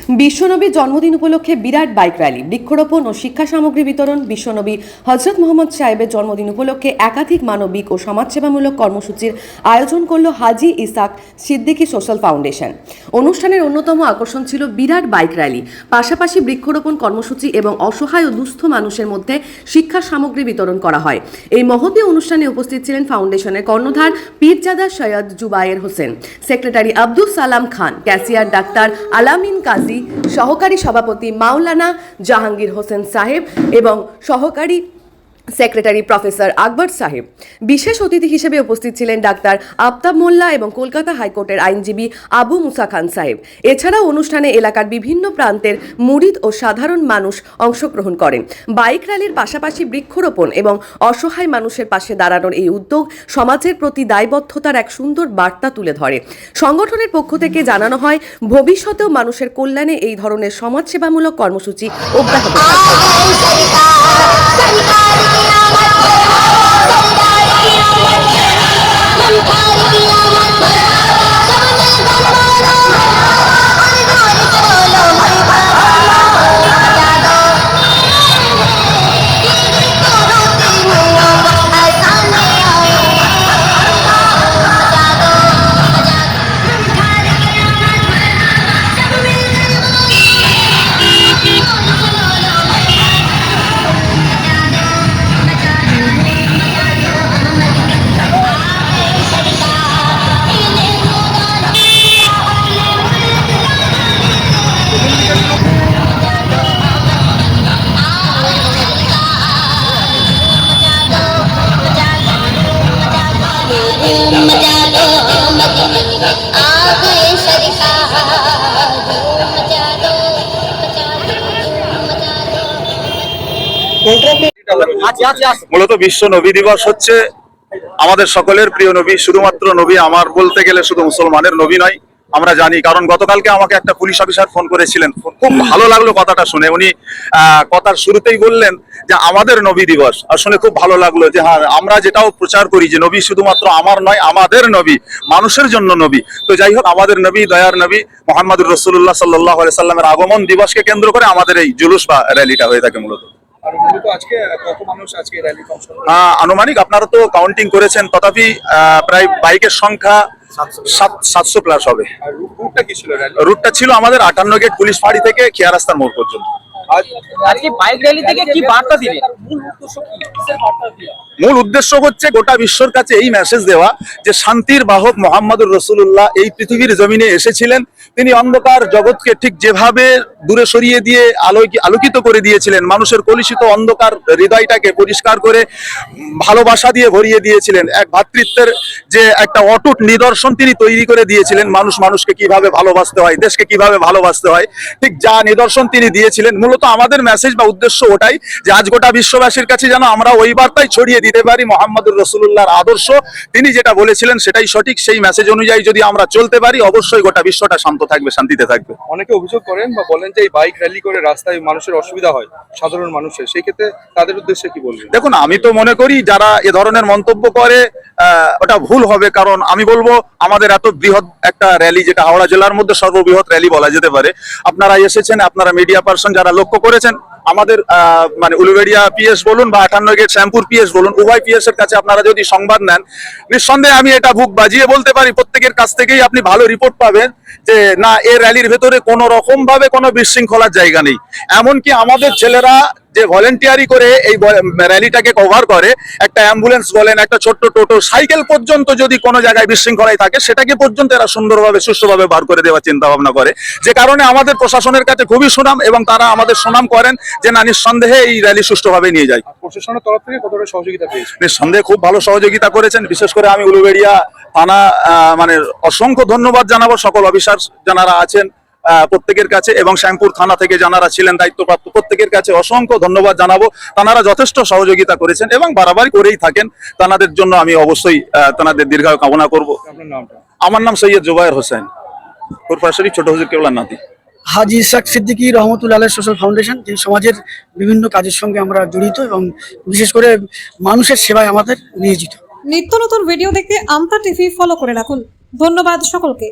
বিশ্বনবীর জন্মদিন উপলক্ষে বিরাট বাইক র্যালি, বৃক্ষরোপণ ও শিক্ষা সামগ্রী বিতরণ। বিশ্বনবী হযরত মুহাম্মদ সাহেবের জন্মদিন উপলক্ষে একাধিক মানবিক ও সমাজসেবামূলক কর্মসূচির আয়োজন করল হাজী ইসাক সিদ্দিকী সোশ্যাল ফাউন্ডেশন। অনুষ্ঠানের অন্যতম আকর্ষণ ছিল বিরাট বাইক র্যালি, পাশাপাশি বৃক্ষরোপণ কর্মসূচি এবং অসহায় ও দুস্থ মানুষের মধ্যে শিক্ষা সামগ্রী বিতরণ করা হয়। এই মহতী অনুষ্ঠানে উপস্থিত ছিলেন ফাউন্ডেশনের কর্ণধার পীরজাদা সৈয়দ জুবায়ের হোসেন, সেক্রেটারি আব্দুল সালাম খান, ক্যাশিয়ার ডাক্তার আলামিন কাজী, সহকারী সভাপতি মাওলানা জাহাঙ্গীর হোসেন সাহেব এবং সহকারী সেক্রেটারি প্রফেসর আকবর সাহেব। বিশেষ অতিথি হিসেবে উপস্থিত ছিলেন ডাক্তার আফতাব মোল্লা এবং কলকাতা হাইকোর্টের আইনজীবী আবু মুসা খান সাহেব। এছাড়াও অনুষ্ঠানে এলাকার বিভিন্ন প্রান্তের মুরিদ ও সাধারণ মানুষ অংশগ্রহণ করেন। বাইক র্যালির পাশাপাশি বৃক্ষরোপণ এবং অসহায় মানুষের পাশে দাঁড়ানোর এই উদ্যোগ সমাজের প্রতি দায়বদ্ধতার এক সুন্দর বার্তা তুলে ধরে। সংগঠনের পক্ষ থেকে জানানো হয়, ভবিষ্যতেও মানুষের কল্যাণে এই ধরনের সমাজসেবামূলক কর্মসূচি অব্যাহত মূলত বিশ্ব নবী দিবস হচ্ছে আমাদের সকলের প্রিয় নবী। শুধুমাত্র নবী আমার বলতে গেলে শুধু মুসলমানের নবী নয়, আমরা জানি। কারণ গতকালকে আমাকে একটা পুলিশ অফিসার ফোন করেছিলেন, খুব ভালো লাগলো কথাটা শুনে। উনি কথার শুরুতেই বললেন যে আমাদের নবী দিবস, আর শুনে খুব ভালো লাগলো যে হ্যাঁ, আমরা যেটাও প্রচার করি যে নবী শুধুমাত্র আমার নয়, আমাদের নবী, মানুষের জন্য নবী। তো যাই হোক, আমাদের নবী, দয়ার নবী মুহাম্মদুর রাসূলুল্লাহ সাল্লাল্লাহু আলাইহি সাল্লামের আগমন দিবসকে কেন্দ্র করে আমাদের এই জুলুস বা র্যালিটা হয়ে থাকে মূলত। আনুমানিক আপনারা তো কাউন্টিং করেছেন, তথাপি প্রায় বাইকের সংখ্যা 700 প্লাস হবে। রুটটা ছিল আমাদের 58 গেট পুলিশ ফাঁড়ি থেকে খেয়া রাস্তার মোড় পর্যন্ত। মূল উদ্দেশ্য হচ্ছে গোটা বিশ্বর কাছে এই মেসেজ দেওয়া যে শান্তির বাহক মুহাম্মদুর রাসূলুল্লাহ এই পৃথিবীর জমিনে এসেছিলেন। তিনি অন্ধকার জগৎকে ঠিক যেভাবে দূরে সরিয়ে দিয়ে আলোকিত করে দিয়েছিলেন, মানুষের কলুষিত অন্ধকার হৃদয়টাকে পরিষ্কার করে ভালোবাসা দিয়ে ভরিয়ে দিয়েছিলেন। এক ভ্রাতৃত্বের যে একটা অটুট নিদর্শন তিনি তৈরি করে দিয়েছিলেন, মানুষ মানুষকে কিভাবে ভালোবাসতে হয়, দেশকে কিভাবে ভালোবাসতে হয়, ঠিক যা নিদর্শন তিনি দিয়েছিলেন। মূলত আমাদের মেসেজ বা উদ্দেশ্য ওটাই যে আজ গোটা বিশ্ববাসীর কাছে যেন আমরা ওই বার্তাই ছড়িয়ে দিতে পারি, মুহাম্মদুর রাসূলুল্লাহর আদর্শ, তিনি যেটা বলেছিলেন সেটাই সঠিক। সেই মেসেজ অনুযায়ী যদি আমরা চলতে পারি, অবশ্যই গোটা বিশ্বটা শান্ত থাকবে, শান্তিতে থাকবে। অনেকে অভিযোগ করেন বা বলেন যে এই বাইক র্যালি করে রাস্তায় মানুষের অসুবিধা হয়, সাধারণ মানুষের, সেই ক্ষেত্রে তাদের উদ্দেশ্যে কি বলবেন? দেখুন, আমি তো মনে করি যারা এ ধরনের মন্তব্য করে ওটা ভুল হবে। কারণ আমি বলবো আমাদের এত বৃহৎ একটা র্যালি, যেটা হাওড়া জেলার মধ্যে সর্ববৃহৎ র্যালি বলা যেতে পারে, আপনারা এসেছেন, আপনারা মিডিয়া পার্সন যারা লক্ষ্য করেছেন, আমাদের মানে উলুবেড়িয়া পিএস বলুন বা 58 গেট শ্যামপুর পিএস বলুন, উভয় পিএস এর কাছে আপনারা যদি সংবাদ নেন, নিঃসন্দেহে আমি এটা বুক বাজিয়ে বলতে পারি প্রত্যেকের কাছ থেকেই আপনি ভালো রিপোর্ট পাবেন যে না, এই র্যালির ভেতরে কোনো রকম ভাবে কোনো বিশৃঙ্খলার জায়গা নেই। এমনকি আমাদের ছেলেরা যে ভলেন্টিয়ারি করে এই র্যালিটাকে কভার করে, একটা অ্যাম্বুলেন্স বলেন, একটা ছোট্ট টোটো, সাইকেল পর্যন্ত যদি কোনো জায়গায় বিশৃঙ্খলায় থাকে, সেটাকে পর্যন্ত এরা সুন্দরভাবে সুষ্ঠুভাবে বার করে দেওয়ার চিন্তা ভাবনা করে, যে কারণে আমাদের প্রশাসনের কাছে খুবই সুনাম এবং তারা আমাদের সুনাম করেন যে না, নিঃসন্দেহে এই র্যালি সুষ্ঠুভাবে নিয়ে যায়। প্রশাসনের তরফ থেকে কতটা সহযোগিতা পেয়েছে? নিঃসন্দেহে খুব ভালো সহযোগিতা করেছেন। বিশেষ করে আমি উলুবেড়িয়া থানা মানে অসংখ্য ধন্যবাদ জানাবো সকল অফিসার যারা আছেন প্রত্যেকের কাছে, এবং শ্যামপুর থানা থেকে যারা ছিলেন দায়িত্বপ্রাপ্ত প্রত্যেকের কাছে অসংখ্য ধন্যবাদ জানাবো। তারা যথেষ্ট সহযোগিতা করেছেন এবং বারবারই করেই থাকেন। তাদের জন্য আমি অবশ্যই তাদের দীর্ঘায়ু কামনা করব। আমার নাম সৈয়দ জুবায়ের হোসেন, ফুরফুরা শরীফ, ছোট হুজুর কেবলার নাতি। হাজী ইসাক সিদ্দিকী রহমতুল্লাহ আলাইহি সোশ্যাল ফাউন্ডেশন, যে সমাজের বিভিন্ন কাজের সঙ্গে আমরা জড়িত এবং বিশেষ করে মানুষের সেবায় আমাদের নিয়োজিত। নিত্য নতুন ভিডিও দেখতে আমতা টিভি ফলো করে রাখুন। ধন্যবাদ সকলকে।